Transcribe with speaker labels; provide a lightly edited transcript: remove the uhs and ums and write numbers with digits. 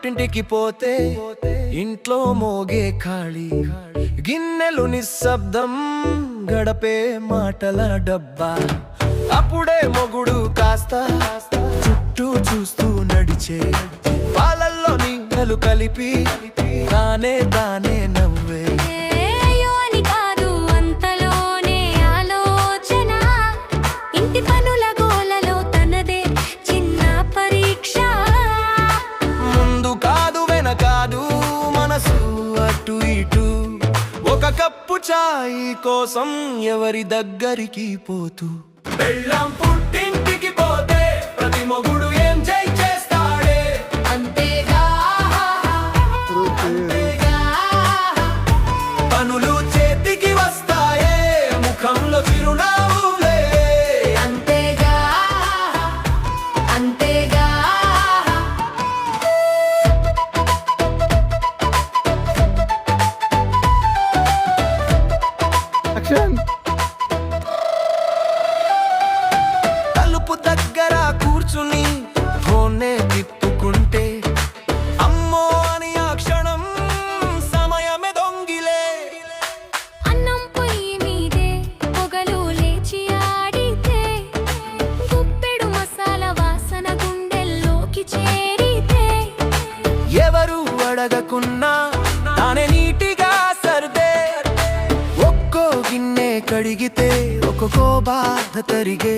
Speaker 1: పుట్టింటికి పోతే ఇంట్లో మోగే ఖాళీ గిన్నెలు నిశ్శబ్దం గడపే మాటల డబ్బా అప్పుడే మొగుడు కాస్త చుట్టూ చూస్తూ నడిచే పాలల్లో నీళ్ళు కలిపి తానే నవ్వే ఒక కప్పు చాయ్ కోసం ఎవరి దగ్గరికి పోతూ పెళ్ళాం పుట్టింటికి పోతే ప్రతి మొగుడు ఏం చేస్తాడే అంతేగా పనులు చేతికి వస్తాయే ముఖంలో చిరునవ్వులే అంతేగా అంతేగా తలుపు దగ్గర కూర్చుని ఫోన్నే తిప్పుకుంటే అమ్మో అని ఆ క్షణం సమయమే దొంగిలే
Speaker 2: అన్నం పొయ్యి మీదే పొగలు లేచి ఆడితే గుప్పెడు మసాలా వాసన గుండెల్లోకి చేరితే
Speaker 1: ఎవరు అడగకున్నా తానే నీటిగా సర్దే ఒక్కో గిన్నె కడిగితే ఒక్కొక్క బాధ తరిగే